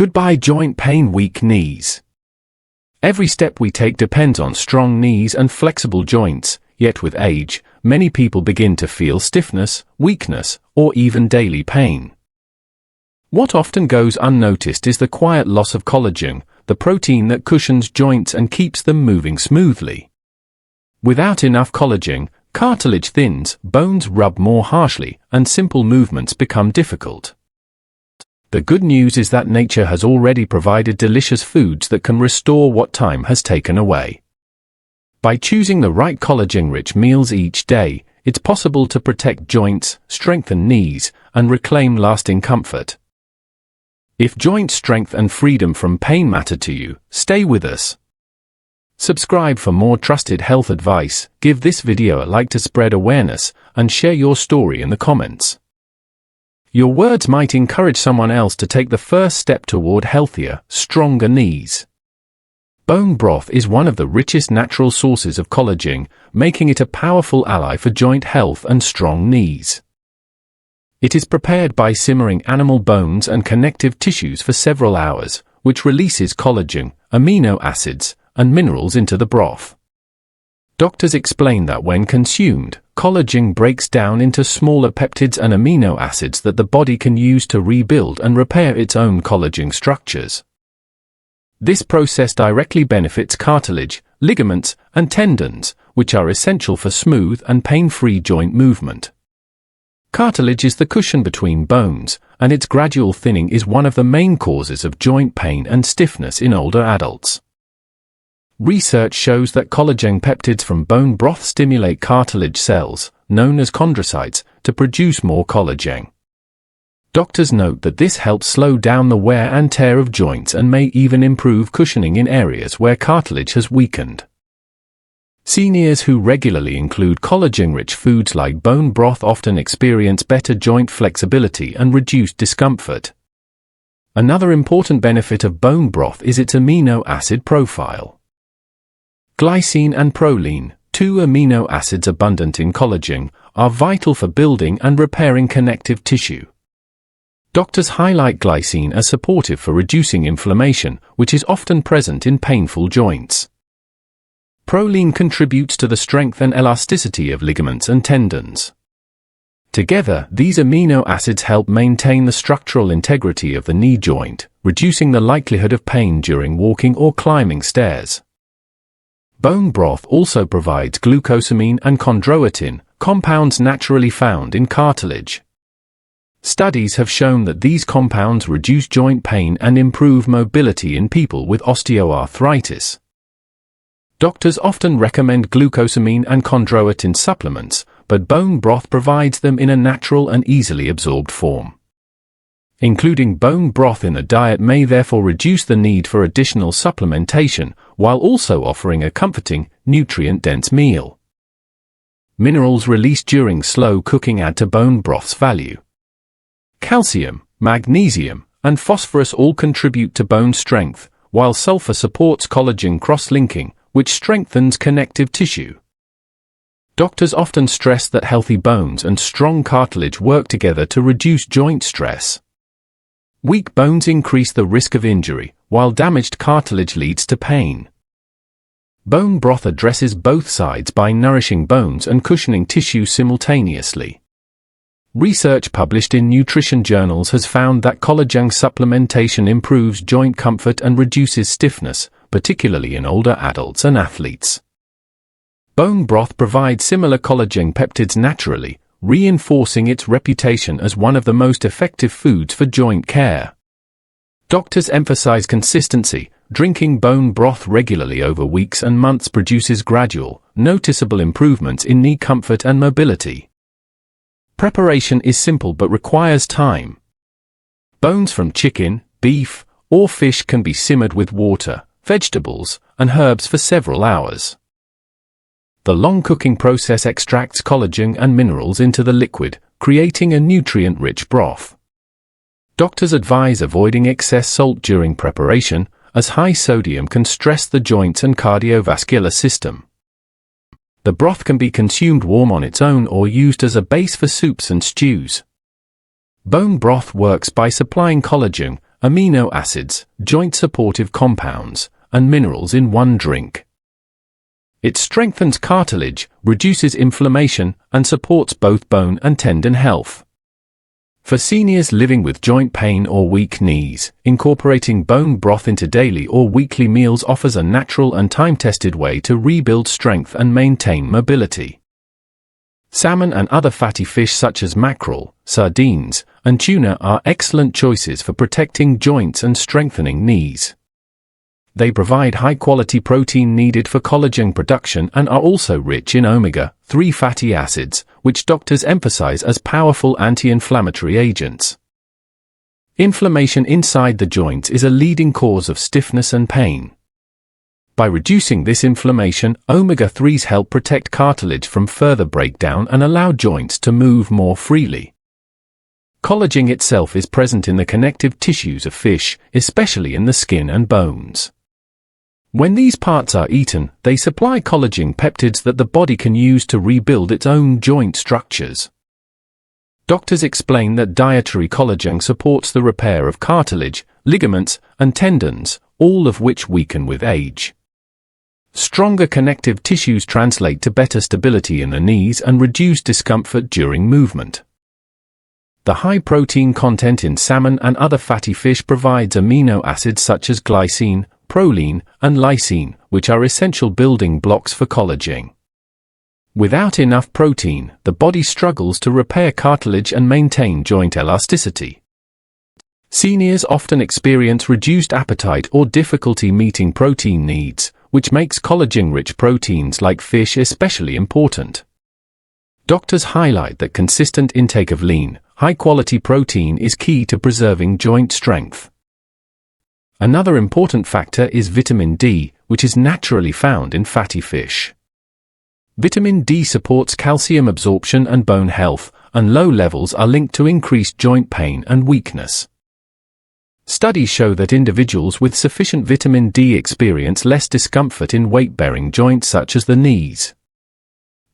Goodbye joint pain, weak knees. Every step we take depends on strong knees and flexible joints, yet with age, many people begin to feel stiffness, weakness, or even daily pain. What often goes unnoticed is the quiet loss of collagen, the protein that cushions joints and keeps them moving smoothly. Without enough collagen, cartilage thins, bones rub more harshly, and simple movements become difficult. The good news is that nature has already provided delicious foods that can restore what time has taken away. By choosing the right collagen-rich meals each day, it's possible to protect joints, strengthen knees, and reclaim lasting comfort. If joint strength and freedom from pain matter to you, stay with us. Subscribe for more trusted health advice, give this video a like to spread awareness, and share your story in the comments. Your words might encourage someone else to take the first step toward healthier, stronger knees. Bone broth is one of the richest natural sources of collagen, making it a powerful ally for joint health and strong knees. It is prepared by simmering animal bones and connective tissues for several hours, which releases collagen, amino acids, and minerals into the broth. Doctors explain that when consumed, collagen breaks down into smaller peptides and amino acids that the body can use to rebuild and repair its own collagen structures. This process directly benefits cartilage, ligaments, and tendons, which are essential for smooth and pain-free joint movement. Cartilage is the cushion between bones, and its gradual thinning is one of the main causes of joint pain and stiffness in older adults. Research shows that collagen peptides from bone broth stimulate cartilage cells, known as chondrocytes, to produce more collagen. Doctors note that this helps slow down the wear and tear of joints and may even improve cushioning in areas where cartilage has weakened. Seniors who regularly include collagen-rich foods like bone broth often experience better joint flexibility and reduced discomfort. Another important benefit of bone broth is its amino acid profile. Glycine and proline, two amino acids abundant in collagen, are vital for building and repairing connective tissue. Doctors highlight glycine as supportive for reducing inflammation, which is often present in painful joints. Proline contributes to the strength and elasticity of ligaments and tendons. Together, these amino acids help maintain the structural integrity of the knee joint, reducing the likelihood of pain during walking or climbing stairs. Bone broth also provides glucosamine and chondroitin, compounds naturally found in cartilage. Studies have shown that these compounds reduce joint pain and improve mobility in people with osteoarthritis. Doctors often recommend glucosamine and chondroitin supplements, but bone broth provides them in a natural and easily absorbed form. Including bone broth in a diet may therefore reduce the need for additional supplementation, while also offering a comforting, nutrient-dense meal. Minerals released during slow cooking add to bone broth's value. Calcium, magnesium, and phosphorus all contribute to bone strength, while sulfur supports collagen cross-linking, which strengthens connective tissue. Doctors often stress that healthy bones and strong cartilage work together to reduce joint stress. Weak bones increase the risk of injury, while damaged cartilage leads to pain. Bone broth addresses both sides by nourishing bones and cushioning tissue simultaneously. Research published in nutrition journals has found that collagen supplementation improves joint comfort and reduces stiffness, particularly in older adults and athletes. Bone broth provides similar collagen peptides naturally, reinforcing its reputation as one of the most effective foods for joint care. Doctors emphasize consistency. Drinking bone broth regularly over weeks and months produces gradual, noticeable improvements in knee comfort and mobility. Preparation is simple but requires time. Bones from chicken, beef, or fish can be simmered with water, vegetables, and herbs for several hours. The long cooking process extracts collagen and minerals into the liquid, creating a nutrient-rich broth. Doctors advise avoiding excess salt during preparation, as high sodium can stress the joints and cardiovascular system. The broth can be consumed warm on its own or used as a base for soups and stews. Bone broth works by supplying collagen, amino acids, joint-supportive compounds, and minerals in one drink. It strengthens cartilage, reduces inflammation, and supports both bone and tendon health. For seniors living with joint pain or weak knees, incorporating bone broth into daily or weekly meals offers a natural and time-tested way to rebuild strength and maintain mobility. Salmon and other fatty fish such as mackerel, sardines, and tuna are excellent choices for protecting joints and strengthening knees. They provide high-quality protein needed for collagen production and are also rich in omega-3 fatty acids, which doctors emphasize as powerful anti-inflammatory agents. Inflammation inside the joints is a leading cause of stiffness and pain. By reducing this inflammation, omega-3s help protect cartilage from further breakdown and allow joints to move more freely. Collagen itself is present in the connective tissues of fish, especially in the skin and bones. When these parts are eaten, they supply collagen peptides that the body can use to rebuild its own joint structures. Doctors explain that dietary collagen supports the repair of cartilage, ligaments, and tendons, all of which weaken with age. Stronger connective tissues translate to better stability in the knees and reduce discomfort during movement. The high protein content in salmon and other fatty fish provides amino acids such as glycine, proline, and lysine, which are essential building blocks for collagen. Without enough protein, the body struggles to repair cartilage and maintain joint elasticity. Seniors often experience reduced appetite or difficulty meeting protein needs, which makes collagen-rich proteins like fish especially important. Doctors highlight that consistent intake of lean, high-quality protein is key to preserving joint strength. Another important factor is vitamin D, which is naturally found in fatty fish. Vitamin D supports calcium absorption and bone health, and low levels are linked to increased joint pain and weakness. Studies show that individuals with sufficient vitamin D experience less discomfort in weight-bearing joints such as the knees.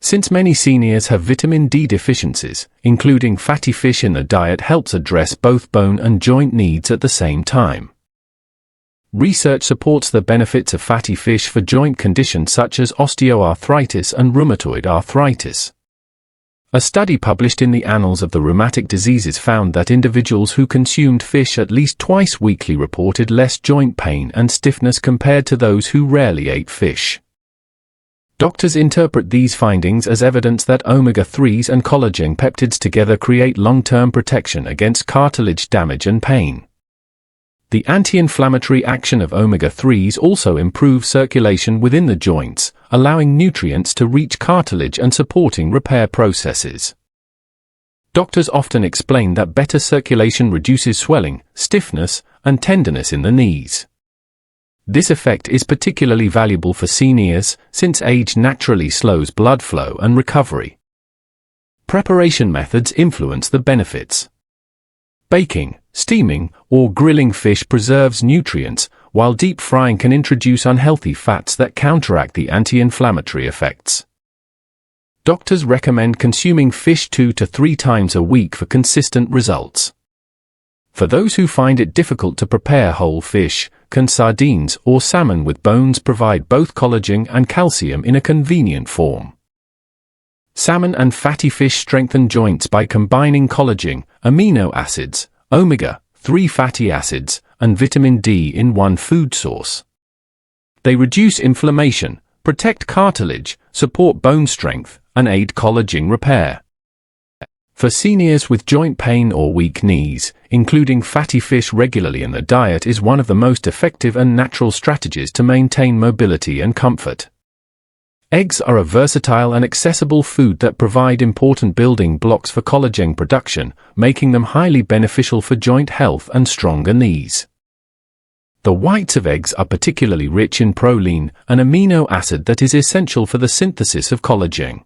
Since many seniors have vitamin D deficiencies, including fatty fish in the diet helps address both bone and joint needs at the same time. Research supports the benefits of fatty fish for joint conditions such as osteoarthritis and rheumatoid arthritis. A study published in the Annals of the Rheumatic Diseases found that individuals who consumed fish at least twice weekly reported less joint pain and stiffness compared to those who rarely ate fish. Doctors interpret these findings as evidence that omega-3s and collagen peptides together create long-term protection against cartilage damage and pain. The anti-inflammatory action of omega-3s also improves circulation within the joints, allowing nutrients to reach cartilage and supporting repair processes. Doctors often explain that better circulation reduces swelling, stiffness, and tenderness in the knees. This effect is particularly valuable for seniors, since age naturally slows blood flow and recovery. Preparation methods influence the benefits. Baking, steaming, or grilling fish preserves nutrients, while deep frying can introduce unhealthy fats that counteract the anti-inflammatory effects. Doctors recommend consuming fish 2 to 3 times a week for consistent results. For those who find it difficult to prepare whole fish, can sardines or salmon with bones provide both collagen and calcium in a convenient form. Salmon and fatty fish strengthen joints by combining collagen, amino acids, omega-3 fatty acids, and vitamin D in one food source. They reduce inflammation, protect cartilage, support bone strength, and aid collagen repair. For seniors with joint pain or weak knees, including fatty fish regularly in the diet is one of the most effective and natural strategies to maintain mobility and comfort. Eggs are a versatile and accessible food that provide important building blocks for collagen production, making them highly beneficial for joint health and stronger knees. The whites of eggs are particularly rich in proline, an amino acid that is essential for the synthesis of collagen.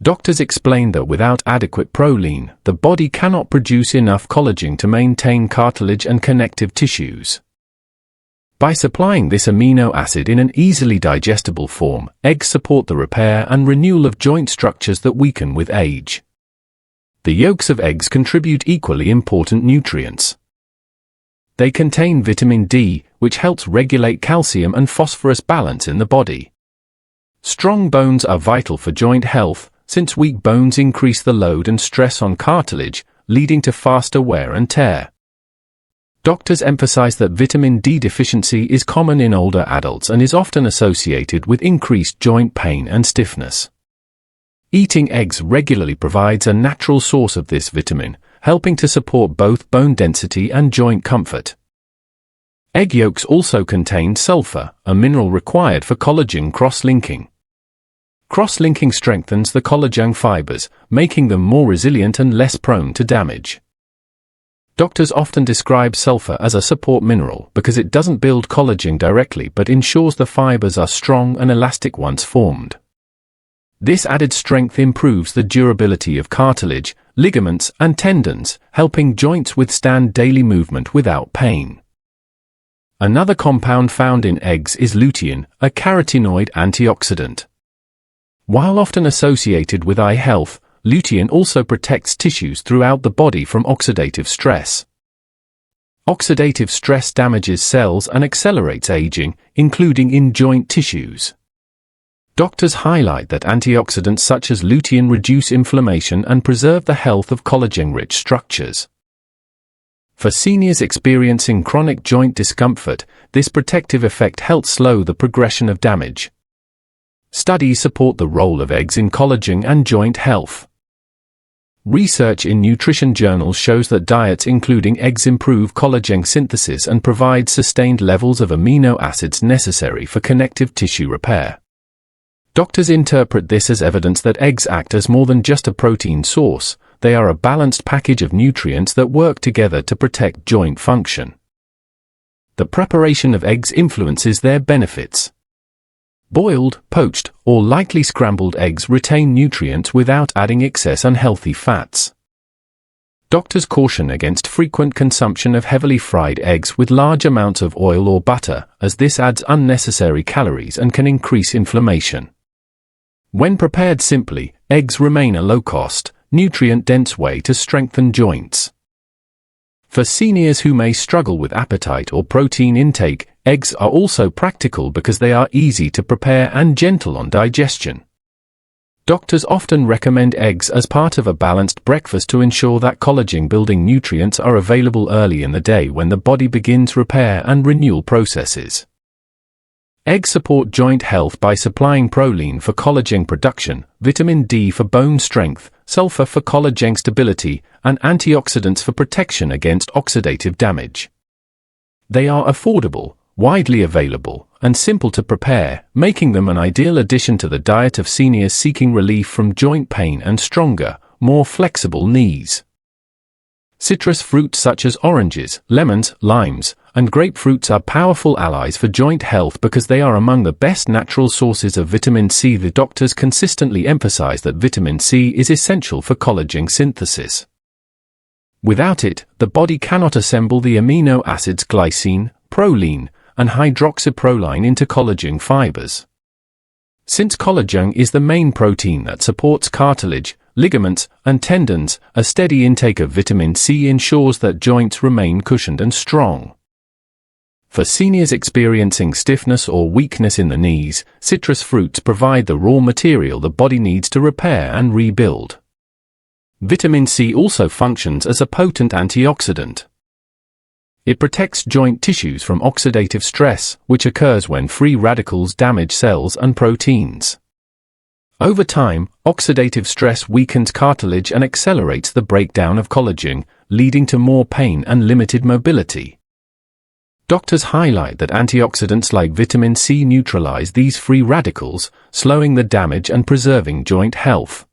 Doctors explain that without adequate proline, the body cannot produce enough collagen to maintain cartilage and connective tissues. By supplying this amino acid in an easily digestible form, eggs support the repair and renewal of joint structures that weaken with age. The yolks of eggs contribute equally important nutrients. They contain vitamin D, which helps regulate calcium and phosphorus balance in the body. Strong bones are vital for joint health, since weak bones increase the load and stress on cartilage, leading to faster wear and tear. Doctors emphasize that vitamin D deficiency is common in older adults and is often associated with increased joint pain and stiffness. Eating eggs regularly provides a natural source of this vitamin, helping to support both bone density and joint comfort. Egg yolks also contain sulfur, a mineral required for collagen cross-linking. Cross-linking strengthens the collagen fibers, making them more resilient and less prone to damage. Doctors often describe sulfur as a support mineral because it doesn't build collagen directly but ensures the fibers are strong and elastic once formed. This added strength improves the durability of cartilage, ligaments, and tendons, helping joints withstand daily movement without pain. Another compound found in eggs is lutein, a carotenoid antioxidant. While often associated with eye health, lutein also protects tissues throughout the body from oxidative stress. Oxidative stress damages cells and accelerates aging, including in joint tissues. Doctors highlight that antioxidants such as lutein reduce inflammation and preserve the health of collagen-rich structures. For seniors experiencing chronic joint discomfort, this protective effect helps slow the progression of damage. Studies support the role of eggs in collagen and joint health. Research in nutrition journals shows that diets including eggs improve collagen synthesis and provide sustained levels of amino acids necessary for connective tissue repair. Doctors interpret this as evidence that eggs act as more than just a protein source. They are a balanced package of nutrients that work together to protect joint function. The preparation of eggs influences their benefits. Boiled, poached, or lightly scrambled eggs retain nutrients without adding excess unhealthy fats. Doctors caution against frequent consumption of heavily fried eggs with large amounts of oil or butter, as this adds unnecessary calories and can increase inflammation. When prepared simply, eggs remain a low-cost, nutrient-dense way to strengthen joints. For seniors who may struggle with appetite or protein intake, eggs are also practical because they are easy to prepare and gentle on digestion. Doctors often recommend eggs as part of a balanced breakfast to ensure that collagen-building nutrients are available early in the day when the body begins repair and renewal processes. Eggs support joint health by supplying proline for collagen production, vitamin D for bone strength, sulfur for collagen stability, and antioxidants for protection against oxidative damage. They are affordable, widely available, and simple to prepare, making them an ideal addition to the diet of seniors seeking relief from joint pain and stronger, more flexible knees. Citrus fruits such as oranges, lemons, limes, and grapefruits are powerful allies for joint health because they are among the best natural sources of vitamin C. The doctors consistently emphasize that vitamin C is essential for collagen synthesis. Without it, the body cannot assemble the amino acids glycine, proline, and hydroxyproline into collagen fibers. Since collagen is the main protein that supports cartilage, ligaments, and tendons, a steady intake of vitamin C ensures that joints remain cushioned and strong. For seniors experiencing stiffness or weakness in the knees, citrus fruits provide the raw material the body needs to repair and rebuild. Vitamin C also functions as a potent antioxidant. It protects joint tissues from oxidative stress, which occurs when free radicals damage cells and proteins. Over time, oxidative stress weakens cartilage and accelerates the breakdown of collagen, leading to more pain and limited mobility. Doctors highlight that antioxidants like vitamin C neutralize these free radicals, slowing the damage and preserving joint health.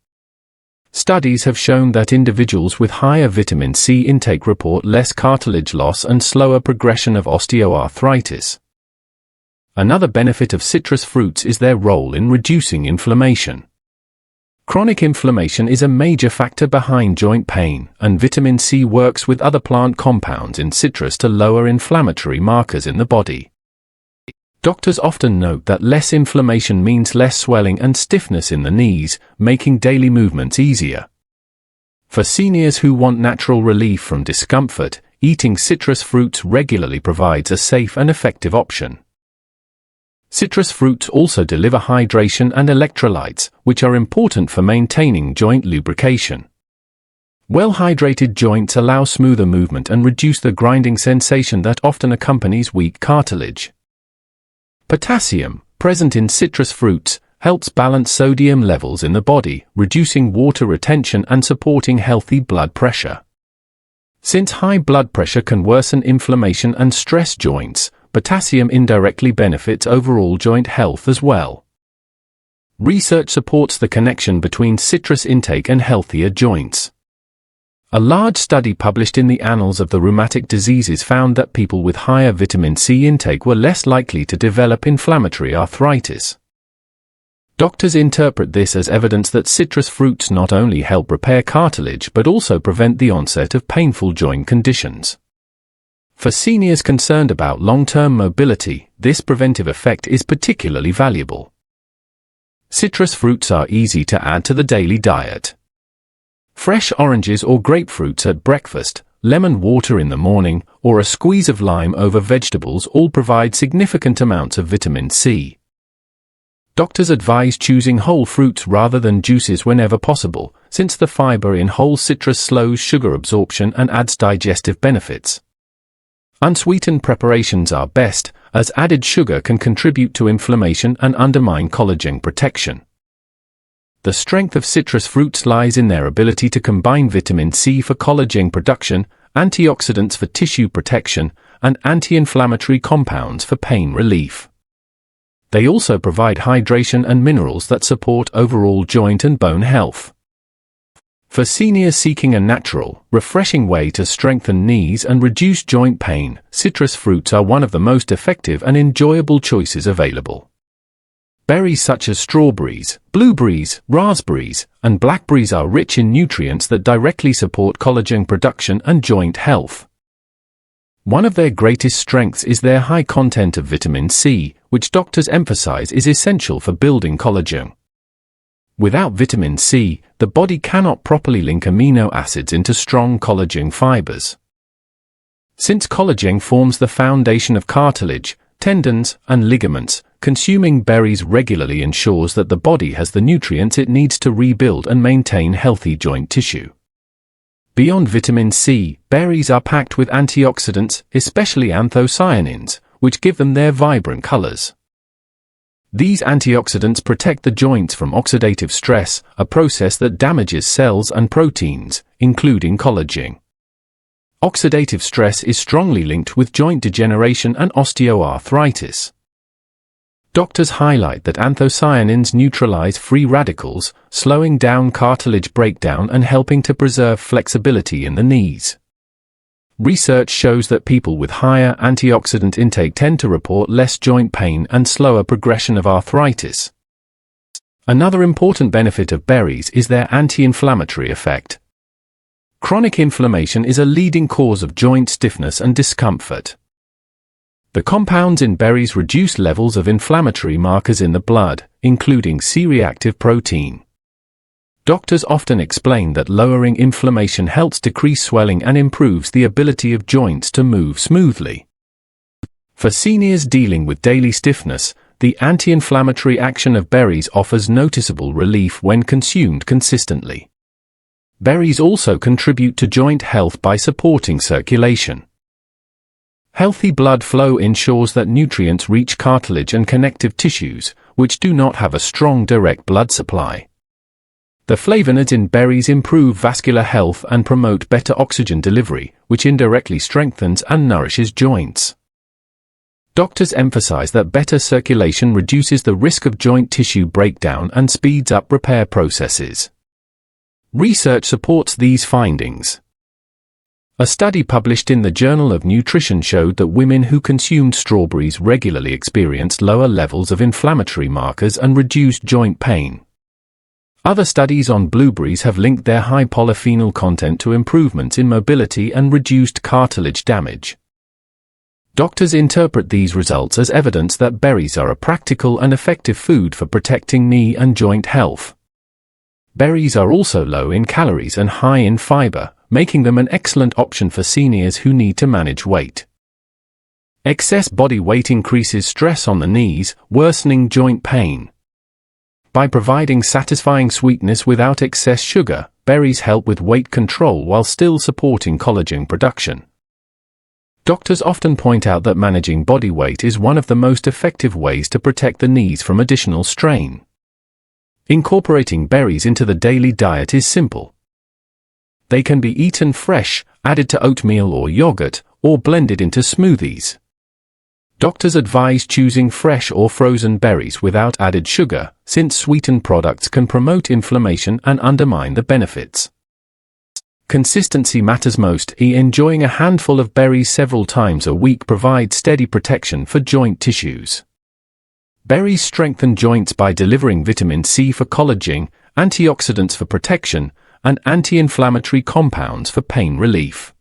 Studies have shown that individuals with higher vitamin C intake report less cartilage loss and slower progression of osteoarthritis. Another benefit of citrus fruits is their role in reducing inflammation. Chronic inflammation is a major factor behind joint pain, and vitamin C works with other plant compounds in citrus to lower inflammatory markers in the body. Doctors often note that less inflammation means less swelling and stiffness in the knees, making daily movements easier. For seniors who want natural relief from discomfort, eating citrus fruits regularly provides a safe and effective option. Citrus fruits also deliver hydration and electrolytes, which are important for maintaining joint lubrication. Well-hydrated joints allow smoother movement and reduce the grinding sensation that often accompanies weak cartilage. Potassium, present in citrus fruits, helps balance sodium levels in the body, reducing water retention and supporting healthy blood pressure. Since high blood pressure can worsen inflammation and stress joints, potassium indirectly benefits overall joint health as well. Research supports the connection between citrus intake and healthier joints. A large study published in the Annals of the Rheumatic Diseases found that people with higher vitamin C intake were less likely to develop inflammatory arthritis. Doctors interpret this as evidence that citrus fruits not only help repair cartilage but also prevent the onset of painful joint conditions. For seniors concerned about long-term mobility, this preventive effect is particularly valuable. Citrus fruits are easy to add to the daily diet. Fresh oranges or grapefruits at breakfast, lemon water in the morning, or a squeeze of lime over vegetables all provide significant amounts of vitamin C. Doctors advise choosing whole fruits rather than juices whenever possible, since the fiber in whole citrus slows sugar absorption and adds digestive benefits. Unsweetened preparations are best, as added sugar can contribute to inflammation and undermine collagen protection. The strength of citrus fruits lies in their ability to combine vitamin C for collagen production, antioxidants for tissue protection, and anti-inflammatory compounds for pain relief. They also provide hydration and minerals that support overall joint and bone health. For seniors seeking a natural, refreshing way to strengthen knees and reduce joint pain, citrus fruits are one of the most effective and enjoyable choices available. Berries such as strawberries, blueberries, raspberries, and blackberries are rich in nutrients that directly support collagen production and joint health. One of their greatest strengths is their high content of vitamin C, which doctors emphasize is essential for building collagen. Without vitamin C, the body cannot properly link amino acids into strong collagen fibers. Since collagen forms the foundation of cartilage, tendons, and ligaments, consuming berries regularly ensures that the body has the nutrients it needs to rebuild and maintain healthy joint tissue. Beyond vitamin C, berries are packed with antioxidants, especially anthocyanins, which give them their vibrant colors. These antioxidants protect the joints from oxidative stress, a process that damages cells and proteins, including collagen. Oxidative stress is strongly linked with joint degeneration and osteoarthritis. Doctors highlight that anthocyanins neutralize free radicals, slowing down cartilage breakdown and helping to preserve flexibility in the knees. Research shows that people with higher antioxidant intake tend to report less joint pain and slower progression of arthritis. Another important benefit of berries is their anti-inflammatory effect. Chronic inflammation is a leading cause of joint stiffness and discomfort. The compounds in berries reduce levels of inflammatory markers in the blood, including C-reactive protein. Doctors often explain that lowering inflammation helps decrease swelling and improves the ability of joints to move smoothly. For seniors dealing with daily stiffness, the anti-inflammatory action of berries offers noticeable relief when consumed consistently. Berries also contribute to joint health by supporting circulation. Healthy blood flow ensures that nutrients reach cartilage and connective tissues, which do not have a strong direct blood supply. The flavonoids in berries improve vascular health and promote better oxygen delivery, which indirectly strengthens and nourishes joints. Doctors emphasize that better circulation reduces the risk of joint tissue breakdown and speeds up repair processes. Research supports these findings. A study published in the Journal of Nutrition showed that women who consumed strawberries regularly experienced lower levels of inflammatory markers and reduced joint pain. Other studies on blueberries have linked their high polyphenol content to improvements in mobility and reduced cartilage damage. Doctors interpret these results as evidence that berries are a practical and effective food for protecting knee and joint health. Berries are also low in calories and high in fiber, making them an excellent option for seniors who need to manage weight. Excess body weight increases stress on the knees, worsening joint pain. By providing satisfying sweetness without excess sugar, berries help with weight control while still supporting collagen production. Doctors often point out that managing body weight is one of the most effective ways to protect the knees from additional strain. Incorporating berries into the daily diet is simple. They can be eaten fresh, added to oatmeal or yogurt, or blended into smoothies. Doctors advise choosing fresh or frozen berries without added sugar, since sweetened products can promote inflammation and undermine the benefits. Consistency matters most. Enjoying a handful of berries several times a week provides steady protection for joint tissues. Berries strengthen joints by delivering vitamin C for collagen, antioxidants for protection, and anti-inflammatory compounds for pain relief.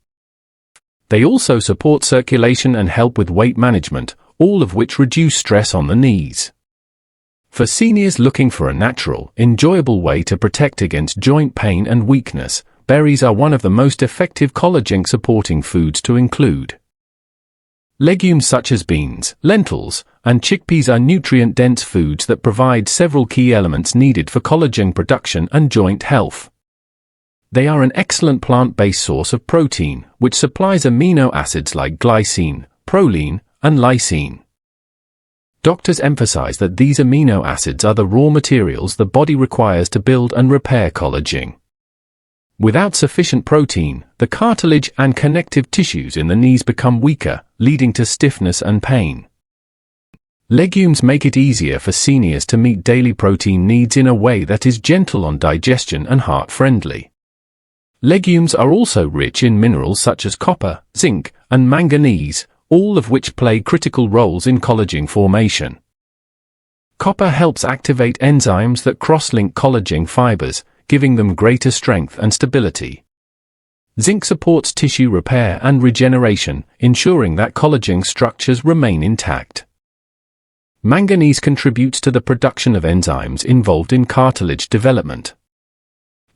They also support circulation and help with weight management, all of which reduce stress on the knees. For seniors looking for a natural, enjoyable way to protect against joint pain and weakness, berries are one of the most effective collagen-supporting foods to include. Legumes such as beans, lentils, and chickpeas are nutrient-dense foods that provide several key elements needed for collagen production and joint health. They are an excellent plant-based source of protein, which supplies amino acids like glycine, proline, and lysine. Doctors emphasize that these amino acids are the raw materials the body requires to build and repair collagen. Without sufficient protein, the cartilage and connective tissues in the knees become weaker, leading to stiffness and pain. Legumes make it easier for seniors to meet daily protein needs in a way that is gentle on digestion and heart-friendly. Legumes are also rich in minerals such as copper, zinc, and manganese, all of which play critical roles in collagen formation. Copper helps activate enzymes that cross-link collagen fibers, giving them greater strength and stability. Zinc supports tissue repair and regeneration, ensuring that collagen structures remain intact. Manganese contributes to the production of enzymes involved in cartilage development.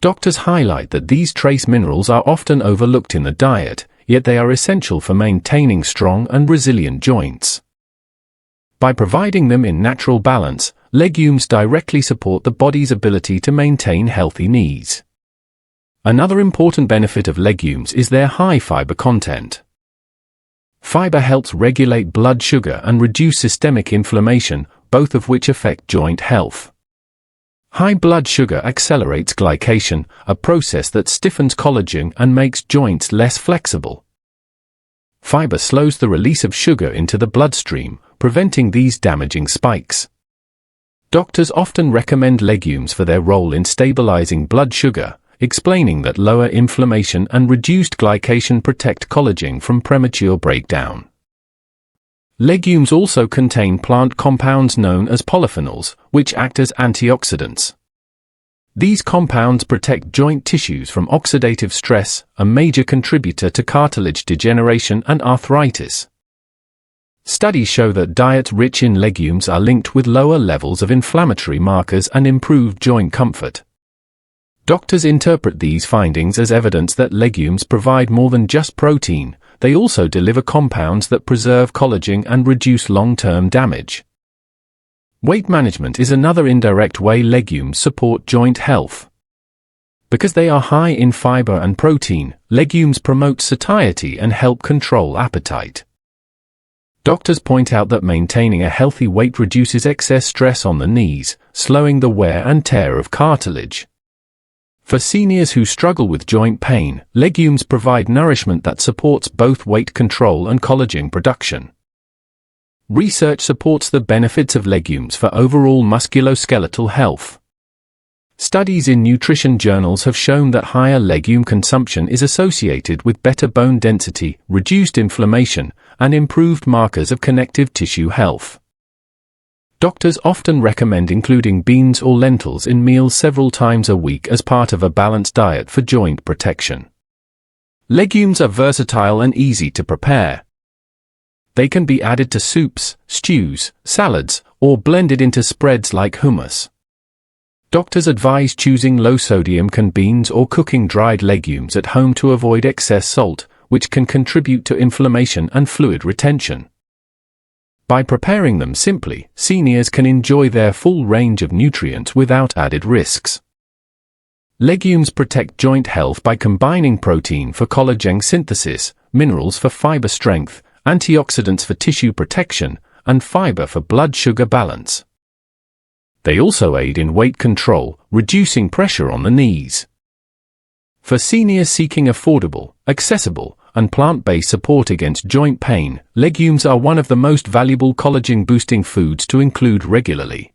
Doctors highlight that these trace minerals are often overlooked in the diet, yet they are essential for maintaining strong and resilient joints. By providing them in natural balance, legumes directly support the body's ability to maintain healthy knees. Another important benefit of legumes is their high fiber content. Fiber helps regulate blood sugar and reduce systemic inflammation, both of which affect joint health. High blood sugar accelerates glycation, a process that stiffens collagen and makes joints less flexible. Fiber slows the release of sugar into the bloodstream, preventing these damaging spikes. Doctors often recommend legumes for their role in stabilizing blood sugar, explaining that lower inflammation and reduced glycation protect collagen from premature breakdown. Legumes also contain plant compounds known as polyphenols, which act as antioxidants. These compounds protect joint tissues from oxidative stress, a major contributor to cartilage degeneration and arthritis. Studies show that diets rich in legumes are linked with lower levels of inflammatory markers and improved joint comfort. Doctors interpret these findings as evidence that legumes provide more than just protein. They also deliver compounds that preserve collagen and reduce long-term damage. Weight management is another indirect way legumes support joint health. Because they are high in fiber and protein, legumes promote satiety and help control appetite. Doctors point out that maintaining a healthy weight reduces excess stress on the knees, slowing the wear and tear of cartilage. For seniors who struggle with joint pain, legumes provide nourishment that supports both weight control and collagen production. Research supports the benefits of legumes for overall musculoskeletal health. Studies in nutrition journals have shown that higher legume consumption is associated with better bone density, reduced inflammation, and improved markers of connective tissue health. Doctors often recommend including beans or lentils in meals several times a week as part of a balanced diet for joint protection. Legumes are versatile and easy to prepare. They can be added to soups, stews, salads, or blended into spreads like hummus. Doctors advise choosing low-sodium canned beans or cooking dried legumes at home to avoid excess salt, which can contribute to inflammation and fluid retention. By preparing them simply, seniors can enjoy their full range of nutrients without added risks. Legumes protect joint health by combining protein for collagen synthesis, minerals for fiber strength, antioxidants for tissue protection, and fiber for blood sugar balance. They also aid in weight control, reducing pressure on the knees. For seniors seeking affordable, accessible, and plant-based support against joint pain, legumes are one of the most valuable collagen-boosting foods to include regularly.